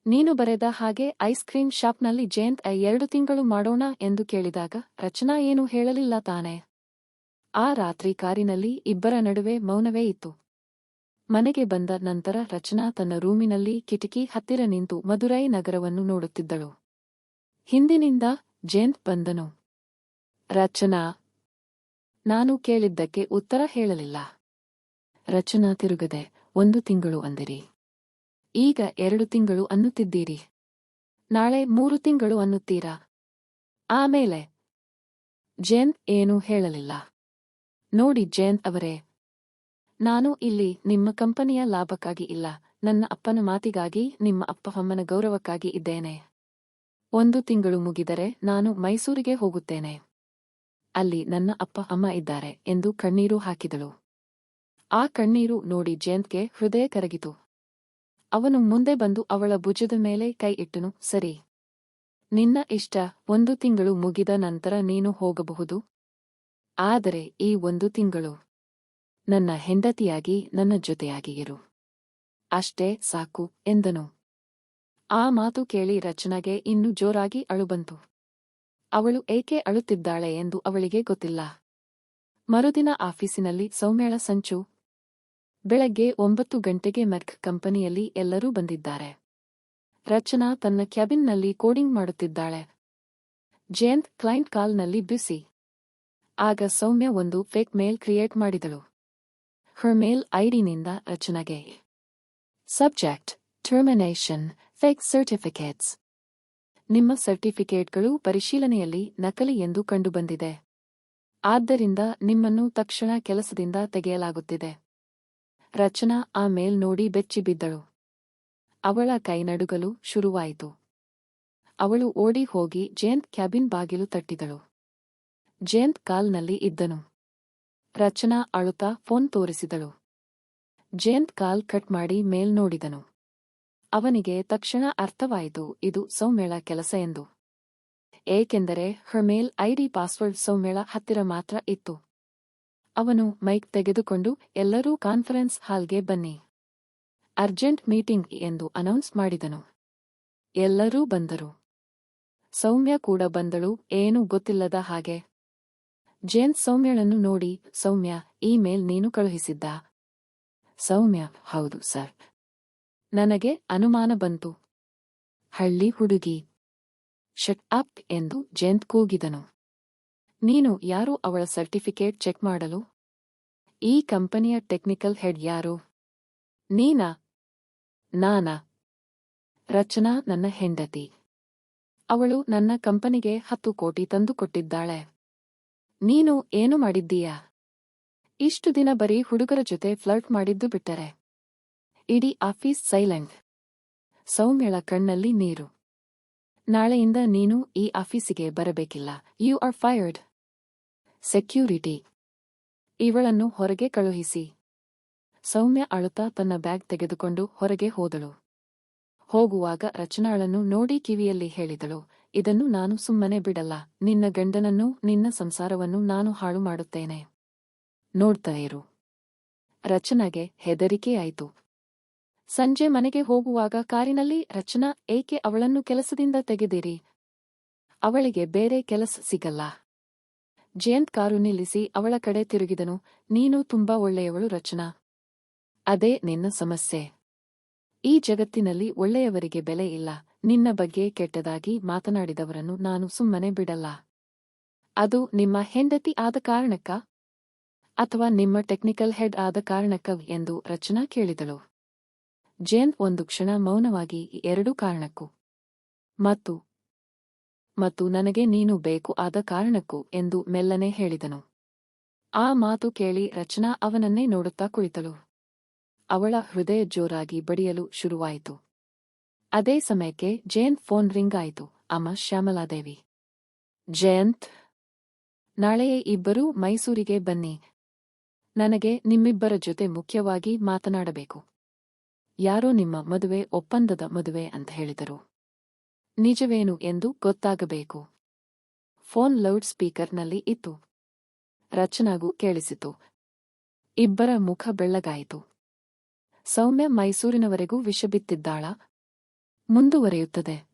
ನೀನು ಬರೆದ ಹಾಗೆ ಐಸ್ ಕ್ರೀಮ್ ಶಾಪ್ನಲ್ಲಿ ಜಯಂತ್ 2 ತಿಂಗಳು ಮಾಡೋಣ ಎಂದು ಕೇಳಿದಾಗ ರಚನಾ ಏನೂ ಹೇಳಲಿಲ್ಲ ತಾನೆ. ಆ ರಾತ್ರಿ ಕಾರಿನಲ್ಲಿ ಇಬ್ಬರ ನಡುವೆ ಮೌನವೇ ಇತ್ತು. ಮನೆಗೆ ಬಂದ ನಂತರ ರಚನಾ ತನ್ನ ರೂಮಿನಲ್ಲಿ ಕಿಟಕಿ ಹತ್ತಿರ ನಿಂತು ಮದುರೈ ನಗರವನ್ನು ನೋಡುತ್ತಿದ್ದಳು. ಹಿಂದಿನಿಂದ ಜಯಂತ್ ಬಂದನು. ರಚನಾ, ನಾನು ಕೇಳಿದ್ದಕ್ಕೆ ಉತ್ತರ ಹೇಳಲಿಲ್ಲ. ರಚನಾ ತಿರುಗದೆ, 1 ತಿಂಗಳು ಅಂದಿರಿ. ಈಗ 2 ತಿಂಗಳು ಅನ್ನುತ್ತಿದ್ದೀರಿ. ನಾಳೆ 3 ತಿಂಗಳು ಅನ್ನುತ್ತೀರಾ? ಆಮೇಲೆ? ಜಯಂತ್ ಏನೂ ಹೇಳಲಿಲ್ಲ. ನೋಡಿ ಜಯಂತ್ ಅವರೇ, ನಾನು ಇಲ್ಲಿ ನಿಮ್ಮ ಕಂಪನಿಯ ಲಾಭಕ್ಕಾಗಿ ಇಲ್ಲ, ನನ್ನ ಅಪ್ಪನ ಮಾತಿಗಾಗಿ, ನಿಮ್ಮ ಅಪ್ಪ-ಅಮ್ಮನ ಗೌರವಕ್ಕಾಗಿ ಇದ್ದೇನೆ. 1 ತಿಂಗಳು ಮುಗಿದರೆ ನಾನು ಮೈಸೂರಿಗೆ ಹೋಗುತ್ತೇನೆ. ಅಲ್ಲಿ ನನ್ನ ಅಪ್ಪ-ಅಮ್ಮ ಇದ್ದಾರೆ ಎಂದು ಕಣ್ಣೀರು ಹಾಕಿದಳು. ಆ ಕಣ್ಣೀರು ನೋಡಿ ಜಯಂತ್ಗೆ ಹೃದಯ ಕರಗಿತು. ಅವನು ಮುಂದೆ ಬಂದು ಅವಳ ಭುಜದ ಮೇಲೆ ಕೈ ಇಟ್ಟನು. ಸರಿ, ನಿನ್ನ ಇಷ್ಟ, 1 ತಿಂಗಳು ಮುಗಿದ ನಂತರ ನೀನು ಹೋಗಬಹುದು. ಆದರೆ ಈ 1 ತಿಂಗಳು ನನ್ನ ಹೆಂಡತಿಯಾಗಿ ನನ್ನ ಜೊತೆಯಾಗಿ ಇರು. ಅಷ್ಟೇ ಸಾಕು ಎಂದನು. ಆ ಮಾತು ಕೇಳಿ ರಚನಾಗೆ ಇನ್ನೂ ಜೋರಾಗಿ ಅಳು ಬಂತು. ಅವಳು ಏಕೆ ಅಳುತ್ತಿದ್ದಾಳೆ ಎಂದು ಅವಳಿಗೆ ಗೊತ್ತಿಲ್ಲ. ಮರುದಿನ ಆಫೀಸಿನಲ್ಲಿ ಸೌಮ್ಯಳ ಸಂಚು. ಬೆಳಗ್ಗೆ 9 ಗಂಟೆಗೆ ಮೆರ್ಕ್ ಕಂಪನಿಯಲ್ಲಿ ಎಲ್ಲರೂ ಬಂದಿದ್ದಾರೆ. ರಚನಾ ತನ್ನ ಕ್ಯಾಬಿನ್ನಲ್ಲಿ ಕೋಡಿಂಗ್ ಮಾಡುತ್ತಿದ್ದಾಳೆ. ಜಯಂತ್ ಕ್ಲೈಂಟ್ ಕಾಲ್ನಲ್ಲಿ ಬ್ಯುಸಿ. ಆಗ ಸೌಮ್ಯ ಒಂದು ಫೇಕ್ ಮೇಲ್ ಕ್ರಿಯೇಟ್ ಮಾಡಿದಳು. ಹರ್ ಮೇಲ್ ಐಡಿನಿಂದ ರಚನಾಗೆ ಸಬ್ಜೆಕ್ಟ್ ಟರ್ಮಿನೇಷನ್ ಫೇಕ್ ಸರ್ಟಿಫಿಕೇಟ್ಸ್. ನಿಮ್ಮ ಸರ್ಟಿಫಿಕೇಟ್ಗಳು ಪರಿಶೀಲನೆಯಲ್ಲಿ ನಕಲಿ ಎಂದು ಕಂಡುಬಂದಿದೆ. ಆದ್ದರಿಂದ ನಿಮ್ಮನ್ನು ತಕ್ಷಣ ಕೆಲಸದಿಂದ ತೆಗೆಯಲಾಗುತ್ತಿದೆ. ರಚನಾ ಆ ಮೇಲ್ ನೋಡಿ ಬೆಚ್ಚಿಬಿದ್ದಳು. ಅವಳ ಕೈ ನಡುಗಲು ಶುರುವಾಯಿತು. ಅವಳು ಓಡಿ ಹೋಗಿ ಜಯಂತ್ ಕ್ಯಾಬಿನ್ ಬಾಗಿಲು ತಟ್ಟಿದಳು. ಜಯಂತ್ ಕಾಲ್ನಲ್ಲಿ ಇದ್ದನು. ರಚನಾ ಅಳುತ್ತಾ ಫೋನ್ ತೋರಿಸಿದಳು. ಜಯಂತ್ ಕಾಲ್ ಕಟ್ ಮಾಡಿ ಮೇಲ್ ನೋಡಿದನು. ಅವನಿಗೆ ತಕ್ಷಣ ಅರ್ಥವಾಯಿತು ಇದು ಸೌಮ್ಯಳ ಕೆಲಸ ಎಂದು. ಏಕೆಂದರೆ ಹರ್ ಮೇಲ್ ಐಡಿ ಪಾಸ್ವರ್ಡ್ ಸೌಮ್ಯಳ ಹತ್ತಿರ ಮಾತ್ರ ಇತ್ತು. ಅವನು ಮೈಕ್ ತೆಗೆದುಕೊಂಡು ಎಲ್ಲರೂ ಕಾನ್ಫರೆನ್ಸ್ ಹಾಲ್ಗೆ ಬನ್ನಿ, ಅರ್ಜೆಂಟ್ ಮೀಟಿಂಗ್ ಎಂದು ಅನೌನ್ಸ್ ಮಾಡಿದನು. ಎಲ್ಲರೂ ಬಂದರು. ಸೌಮ್ಯ ಕೂಡ ಬಂದಳು, ಏನೂ ಗೊತ್ತಿಲ್ಲದ ಹಾಗೆ. ಜಯಂತ್ ಸೌಮ್ಯಳನ್ನು ನೋಡಿ, ಸೌಮ್ಯ, ಈ ಮೇಲ್ ನೀನು ಕಳುಹಿಸಿದ್ದಾ? ಸೌಮ್ಯ, ಹೌದು ಸರ್. ನನಗೆ ಅನುಮಾನ ಬಂತು. ಹಳ್ಳಿ ಹುಡುಗಿ. ಶಟ್ ಅಪ್ ಎಂದು ಜಯಂತ್ ಕೂಗಿದನು. ನೀನು ಯಾರು ಅವಳ ಸರ್ಟಿಫಿಕೇಟ್ ಚೆಕ್ ಮಾಡಲು? ಈ ಕಂಪನಿಯ ಟೆಕ್ನಿಕಲ್ ಹೆಡ್ ಯಾರು? ನೀನಾ? ನಾನಾ? ರಚನಾ ನನ್ನ ಹೆಂಡತಿ. ಅವಳು ನನ್ನ ಕಂಪನಿಗೆ 10 ಕೋಟಿ ತಂದು ಕೊಟ್ಟಿದ್ದಾಳೆ. ನೀನು ಏನು ಮಾಡಿದ್ದೀಯಾ? ಇಷ್ಟು ದಿನ ಬರೀ ಹುಡುಗರ ಜೊತೆ ಫ್ಲರ್ಟ್ ಮಾಡಿದ್ದು ಬಿಟ್ಟರೆ ಇಡೀ ಆಫೀಸ್ ಸೈಲೆಂಟ್. ಸೌಮ್ಯಳ ಕಣ್ಣಲ್ಲಿ ನೀರು. ನಾಳೆಯಿಂದ ನೀನು ಈ ಆಫೀಸಿಗೆ ಬರಬೇಕಿಲ್ಲ. You are fired. ಸೆಕ್ಯೂರಿಟಿ, ಇವಳನ್ನು ಹೊರಗೆ ಕಳುಹಿಸಿ. ಸೌಮ್ಯ ಅಳುತ್ತಾ ತನ್ನ ಬ್ಯಾಗ್ ತೆಗೆದುಕೊಂಡು ಹೊರಗೆ ಹೋದಳು. ಹೋಗುವಾಗ ರಚನಾಳನ್ನು ನೋಡಿ ಕಿವಿಯಲ್ಲಿ ಹೇಳಿದಳು, ಇದನ್ನು ನಾನು ಸುಮ್ಮನೆ ಬಿಡಲ್ಲ. ನಿನ್ನ ಗಂಡನನ್ನು, ನಿನ್ನ ಸಂಸಾರವನ್ನು ನಾನು ಹಾಳು ಮಾಡುತ್ತೇನೆ. ನೋಡ್ತಾ ಇರು. ರಚನಾಗೆ ಹೆದರಿಕೆಯಾಯಿತು. ಸಂಜೆ ಮನೆಗೆ ಹೋಗುವಾಗ ಕಾರಿನಲ್ಲಿ ರಚನಾ, ಏಕೆ ಅವಳನ್ನು ಕೆಲಸದಿಂದ ತೆಗೆದಿರಿ? ಅವಳಿಗೆ ಬೇರೆ ಕೆಲಸ ಸಿಗಲ್ಲ. ಜಯಂತ್ ಕಾರು ನಿಲ್ಲಿಸಿ ಅವಳ ಕಡೆ ತಿರುಗಿದನು. ನೀನು ತುಂಬಾ ಒಳ್ಳೆಯವಳು ರಚನಾ. ಅದೇ ನಿನ್ನ ಸಮಸ್ಯೆ. ಈ ಜಗತ್ತಿನಲ್ಲಿ ಒಳ್ಳೆಯವರಿಗೆ ಬೆಲೆ ಇಲ್ಲ. ನಿನ್ನ ಬಗ್ಗೆ ಕೆಟ್ಟದಾಗಿ ಮಾತನಾಡಿದವರನ್ನು ನಾನು ಸುಮ್ಮನೆ ಬಿಡಲ್ಲ. ಅದು ನಿಮ್ಮ ಹೆಂಡತಿ ಆದ ಕಾರಣಕ್ಕ? ಅಥವಾ ನಿಮ್ಮ ಟೆಕ್ನಿಕಲ್ ಹೆಡ್ ಆದ ಕಾರಣಕ್ಕ ಎಂದು ರಚನಾ ಕೇಳಿದಳು. ಜಯಂತ್ ಒಂದು ಕ್ಷಣ ಮೌನವಾಗಿ, 2 ಕಾರಣಕ್ಕೂ. ಮತ್ತು ನನಗೆ ನೀನು ಬೇಕು ಆದ ಕಾರಣಕ್ಕೂ ಎಂದು ಮೆಲ್ಲನೆ ಹೇಳಿದನು. ಆ ಮಾತು ಕೇಳಿ ರಚನಾ ಅವನನ್ನೇ ನೋಡುತ್ತಾ ಕುಳಿತಳು. ಅವಳ ಹೃದಯ ಜೋರಾಗಿ ಬಡಿಯಲು ಶುರುವಾಯಿತು. ಅದೇ ಸಮಯಕ್ಕೆ ಜಯಂತ್ ಫೋನ್ ರಿಂಗ್ ಆಯಿತು. ಅಮ್ಮ ಶ್ಯಾಮಲಾದೇವಿ. ಜಯಂತ್, ನಾಳೆಯೇ ಇಬ್ಬರೂ ಮೈಸೂರಿಗೆ ಬನ್ನಿ. ನನಗೆ ನಿಮ್ಮಿಬ್ಬರ ಜೊತೆ ಮುಖ್ಯವಾಗಿ ಮಾತನಾಡಬೇಕು. ಯಾರೋ ನಿಮ್ಮ ಮದುವೆ ಒಪ್ಪಂದದ ಮದುವೆ ಅಂತ ಹೇಳಿದರು. ನಿಜವೇನು ಎಂದು ಗೊತ್ತಾಗಬೇಕು. ಫೋನ್ ಲೌಡ್ ಸ್ಪೀಕರ್ನಲ್ಲಿ ಇತ್ತು. ರಚನಾಗೂ ಕೇಳಿಸಿತು. ಇಬ್ಬರ ಮುಖ ಬೆಳ್ಳಗಾಯಿತು. ಸೌಮ್ಯ ಮೈಸೂರಿನವರೆಗೂ ವಿಷ ಬಿತ್ತಿದ್ದಾಳ? ಮುಂದುವರಿಯುತ್ತದೆ.